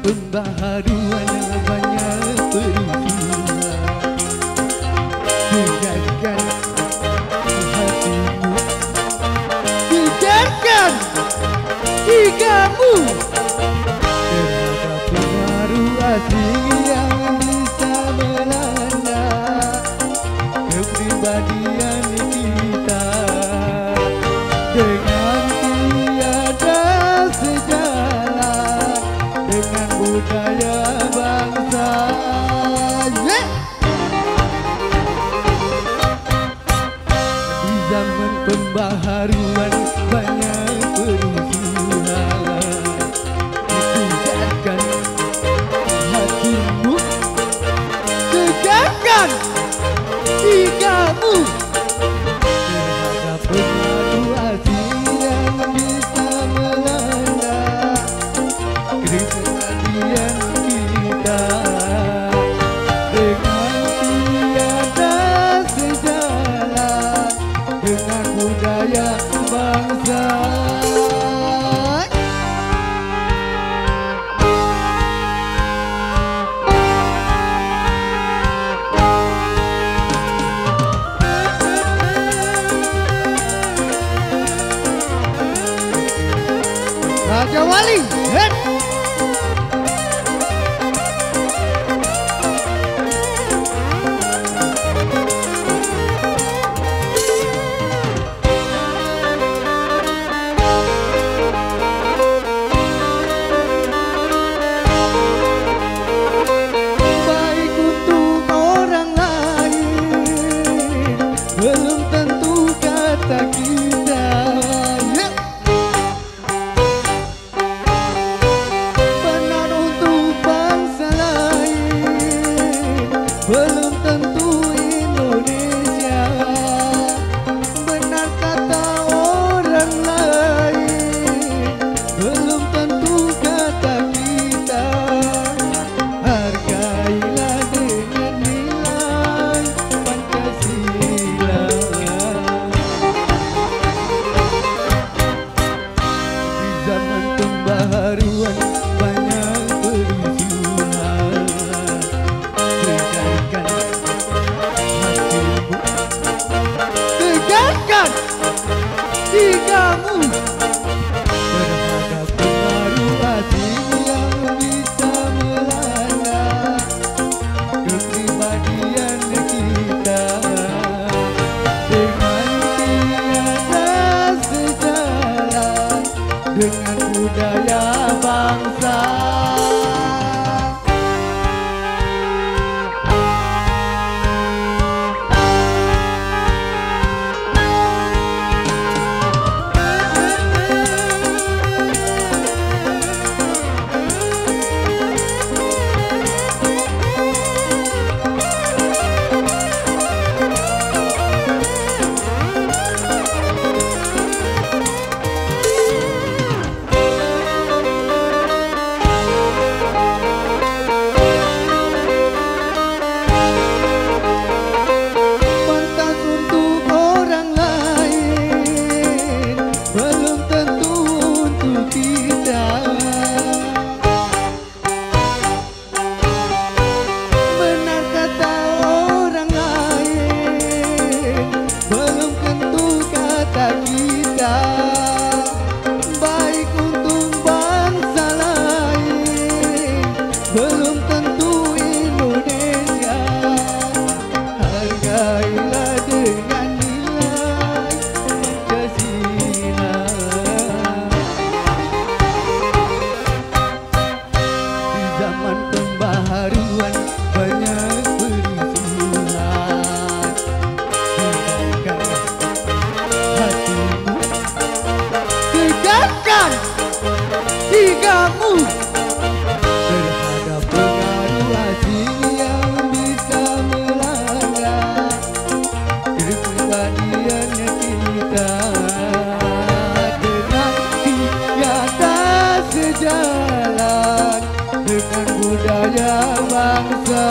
pembaharuan banyak perubahan. Dengarkan hatimu, dengarkan gigamu terhadap pengaruh asing yang bisa melanda kepribadian kita. Dengan tiada sejalan dengan budaya bangsa. Di zaman pembaharuan banyak perubahan. Tegakkan hatimu, tegakkan gigamu terhadap pengaruh asing yang bisa melanda kepribadian kita. Dengan tiada sejalan dengan budaya bangsa. Raja Wali, hit. Baik untuk orang lain, belum tentu kata kita. Belum tentu Indonesia. Benar kata orang lain, belum tentu kata kita. Hargailah dengan nilai Pancasila. Di zaman pembaharuan banyak perubahan. Tegakkan gigamu terhadap pengaruh asing yang bisa melanda kepribadian kita. Dengan tiada sejalan dengan budaya bangsa. Baik untuk bangsa lain, belum tentu Indonesia. Hargailah dengan nilai Pancasila. Di zaman pembaharuan banyak perubahan. Tegakkan gigamu terhadap pengaruh asing yang bisa melanda kepribadian kita. Dengan tiada sejalan dengan budaya bangsa.